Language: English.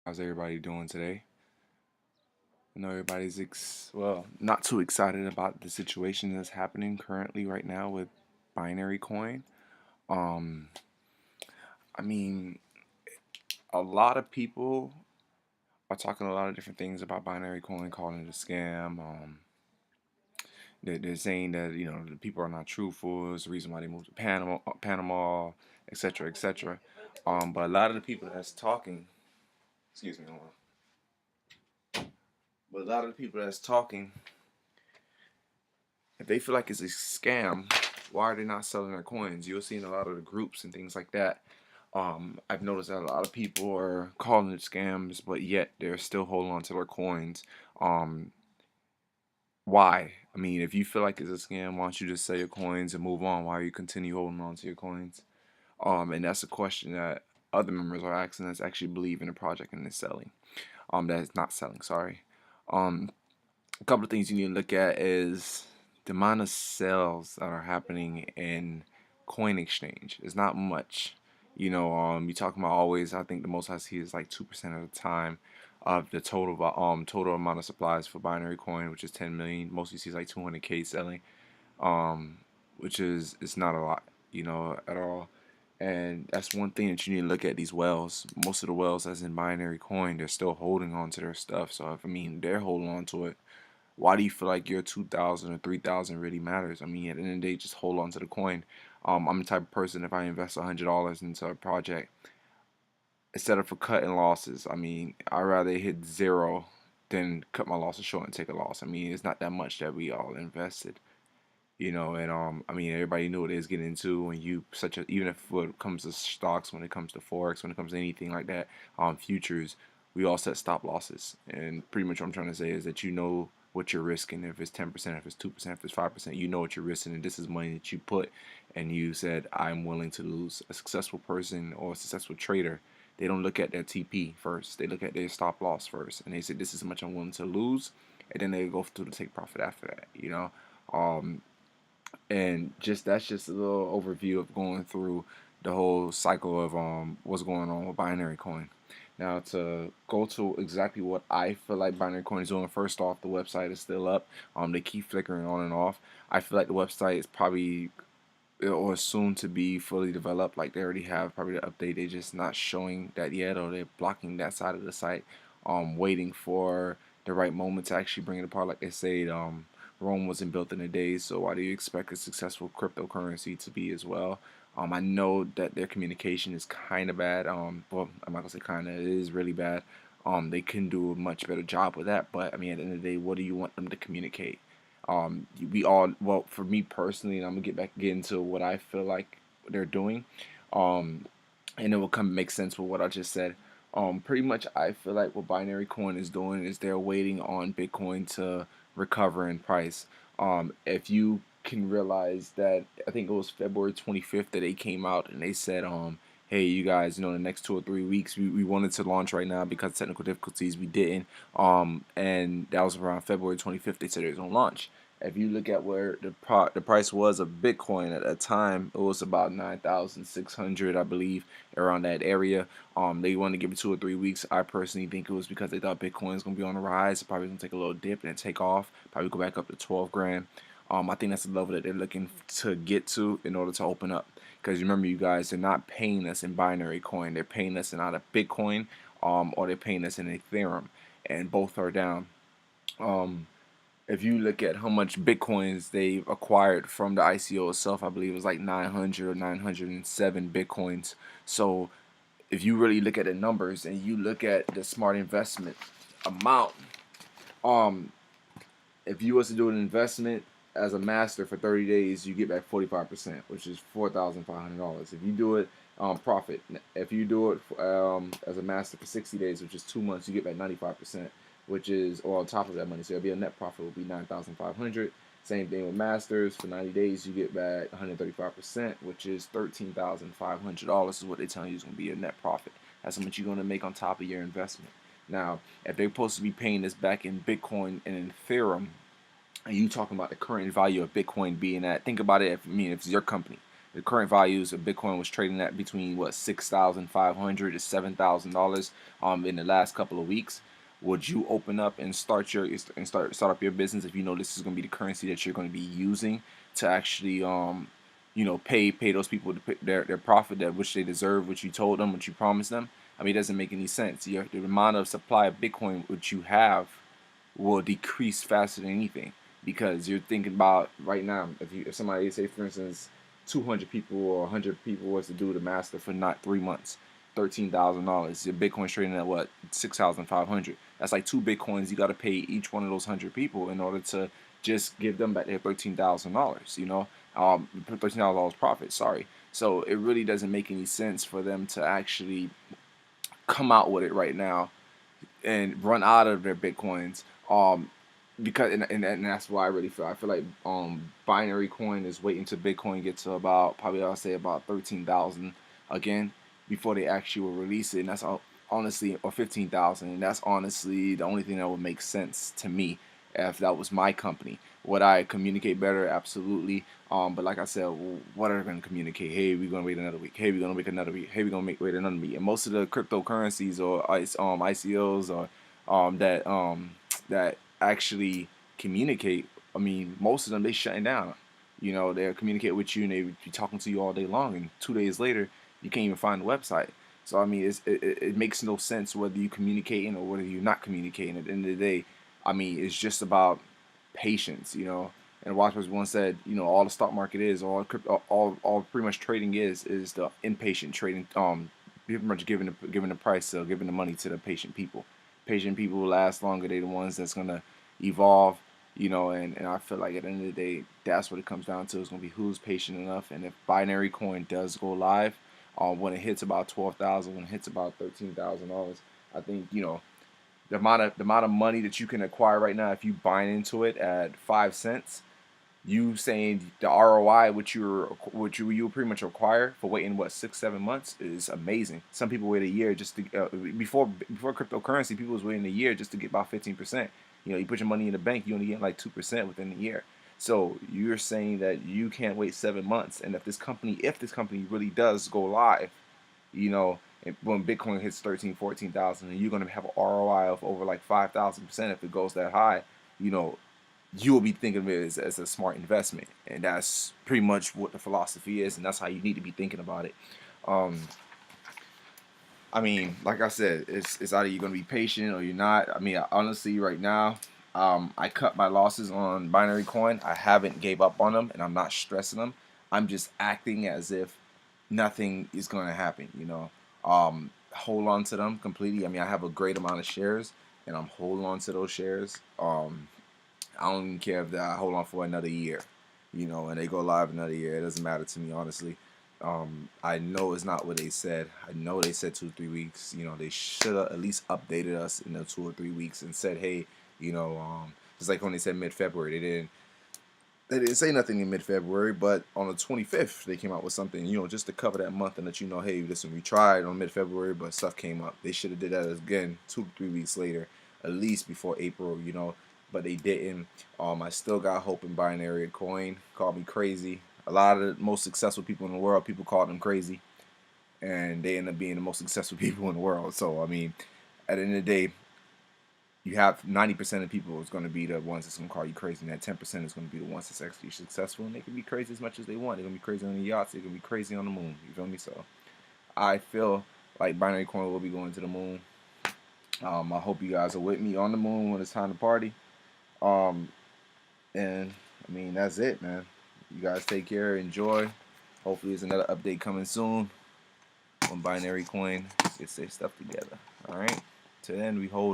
How's everybody doing today? I know everybody's not too excited about the situation that's happening currently right now with Binarycoin. Um, I mean, a lot of people are talking a lot of different things about Binarycoin, calling it a scam. They're saying that the people are not truthful. It's the reason why they moved to Panama, etc., etc. But a lot of the people that's talking, excuse me, hold on. But a lot of the people that's talking, if they feel like it's a scam, why are they not selling their coins? You'll see in a lot of the groups and things like that. I've noticed that a lot of people are calling it scams, but yet they're still holding on to their coins. Um, why? I mean, if you feel like it's a scam, why don't you just sell your coins and move on? Why are you continue holding on to your coins? And that's a question that other members are asking that's actually believe in the project and is selling. That is not selling. Sorry. Um, a couple of things you need to look at is the amount of sales that are happening in coin exchange. It's not much. You talking about always. I think the most I see is like 2% of the time of the total amount of supplies for Binarycoin, which is 10 million. Most you see is like 200K selling, um, which is it's not a lot, at all. And that's one thing that you need to look at these whales. Most of the whales, as in Binarycoin, they're still holding on to their stuff. So if they're holding on to it, why do you feel like your 2,000 or 3,000 really matters? I mean, at the end of the day, just hold on to the coin. I'm the type of person, if I invest $100 into a project, instead of for cutting losses, I'd rather hit zero than cut my losses short and take a loss. It's not that much that we all invested. And everybody knew what they was getting into when you even if when it comes to stocks, when it comes to forex, when it comes to anything like that, futures, we all set stop losses. And pretty much what I'm trying to say is that you know what you're risking. If it's 10%, if it's 2%, if it's 5%, you know what you're risking, and this is money that you put. And you said, I'm willing to lose. A successful person or a successful trader, they don't look at their TP first. They look at their stop loss first, and they say, this is how much I'm willing to lose, and then they go through to take profit after that. Um, and just that's just a little overview of going through the whole cycle of what's going on with Binarycoin. Now, to go to exactly what I feel like Binarycoin is doing, first off, the website is still up. They keep flickering on and off. I feel like the website is probably or soon to be fully developed. Like they already have probably the update. They're just not showing that yet, or they're blocking that side of the site. Waiting for the right moment to actually bring it apart. Like they say, Rome wasn't built in a day. So why do you expect a successful cryptocurrency to be as well? I know that their communication is kind of bad. Well, I'm not gonna say kind of. It is really bad. They can do a much better job with that. But at the end of the day, what do you want them to communicate? We all, well, for me personally, and I'm gonna get into what I feel like they're doing, um, and it will come make sense with what I just said. Pretty much, I feel like what Binarycoin is doing is they're waiting on Bitcoin to recover in price. If you can realize that, I think it was February 25th that they came out and they said, hey, you guys, the next 2 or 3 weeks, we wanted to launch right now because of technical difficulties, we didn't. And that was around February 25th. They said it was gonna launch. If you look at where the price was of Bitcoin at that time, it was about 9,600, I believe, around that area. They wanted to give it 2 or 3 weeks. I personally think it was because they thought Bitcoin is gonna be on the rise. It's probably gonna take a little dip and take off. Probably go back up to 12 grand. I think that's the level that they're looking to get to in order to open up. Because remember, you guys, they're not paying us in Binarycoin. They're paying us in either Bitcoin, or they're paying us in Ethereum, and both are down. Um, if you look at how much Bitcoins they've acquired from the ICO itself, I believe it was like 900 or 907 Bitcoins. So if you really look at the numbers and you look at the smart investment amount, um, if you was to do an investment as a master for 30 days, you get back 45%, which is $4,500. If you do it profit, if you do it as a master for 60 days, which is 2 months, you get back 95%, which is, or on top of that money. So it'll be a net profit will be 9,500. Same thing with masters for 90 days, you get back 135%, which is $13,500 is what they're telling you is going to be your net profit. That's how much you're going to make on top of your investment. Now, if they're supposed to be paying this back in Bitcoin and in Ethereum, and you talking about the current value of Bitcoin being at, think about it, if it's your company, The current values of Bitcoin was trading at between what $6,500 to $7,000 in the last couple of weeks. Would you open up and start up your business if you know this is going to be the currency that you're going to be using to actually pay those people to pay their profit that which they deserve, which you told them, which you promised them? I mean, it doesn't make any sense. The amount of supply of Bitcoin which you have will decrease faster than anything, because you're thinking about right now, if somebody, say for instance 200 people or 100 people was to do the master for not 3 months, $13,000. Your Bitcoin's trading at what, 6,500. That's like 2 Bitcoins. You got to pay each one of those 100 people in order to just give them back their $13,000. $13,000 profit. Sorry. So it really doesn't make any sense for them to actually come out with it right now and run out of their Bitcoins. Because and that's why I really feel. I feel like Binarycoin is waiting till Bitcoin gets to about, probably I'll say about 13,000 again before they actually will release it. And that's honestly, or 15,000. And that's honestly the only thing that would make sense to me if that was my company. Would I communicate better? Absolutely. But like I said, what are they going to communicate? Hey, we're going to wait another week. Hey, we're going to wait another week. Hey, we're going to wait another week. And most of the cryptocurrencies or ICOs or that actually communicate, I mean, most of them, they shutting down. They'll communicate with you and they be talking to you all day long, and 2 days later, you can't even find the website. So I mean, it makes no sense whether you communicating or whether you're not communicating. At the end of the day, I mean, it's just about patience. And Watchman once said, all the stock market is, all crypto, all pretty much trading is the impatient trading. Pretty much giving the price, giving the money to the patient people. Patient people will last longer. They're the ones that's gonna evolve. And I feel like at the end of the day, that's what it comes down to. It's gonna be who's patient enough. And if Binarycoin does go live, when it hits about 12,000, when it hits about $13,000, I think the amount of money that you can acquire right now, if you buy into it at 5 cents, you saying the ROI which you pretty much acquire for waiting what 6-7 months is amazing. Some people wait a year just to before cryptocurrency, people was waiting a year just to get about 15%. You put your money in the bank, you only get like 2% within a year. So you're saying that you can't wait 7 months, and if this company really does go live, when Bitcoin hits 13, 14,000, and you're gonna have an ROI of over like 5,000% if it goes that high, you know, you will be thinking of it as a smart investment, and that's pretty much what the philosophy is, and that's how you need to be thinking about it. Um, I mean, like I said, it's either you're gonna be patient or you're not. I mean, honestly, right now, I cut my losses on Binarycoin. I haven't gave up on them, and I'm not stressing them. I'm just acting as if nothing is gonna happen. Hold on to them completely. I mean, I have a great amount of shares, and I'm holding on to those shares. I don't even care if I hold on for another year, and they go live another year. It doesn't matter to me, honestly. I know it's not what they said. I know they said 2 or 3 weeks. They should have at least updated us in the 2 or 3 weeks and said, hey, just like when they said mid-February, they didn't say nothing in mid-February, but on the 25th they came out with something, just to cover that month and let you know, hey, listen, we tried on mid-February, but stuff came up. They should have did that again 2 to 3 weeks later, at least before April, but they didn't. I still got hope in Binarycoin. Call me crazy. A lot of the most successful people in the world, people call them crazy, and they end up being the most successful people in the world. So I mean, at the end of the day, you have 90% of people is going to be the ones that's going to call you crazy, and that 10% is going to be the ones that's actually successful, and they can be crazy as much as they want. They're going to be crazy on the yachts. They're going to be crazy on the moon. You feel me? So I feel like Binarycoin will be going to the moon. I hope you guys are with me on the moon when it's time to party. And I mean, that's it, man. You guys take care, enjoy. Hopefully there's another update coming soon on Binarycoin. Get their stuff together. Alright? Till then, we hold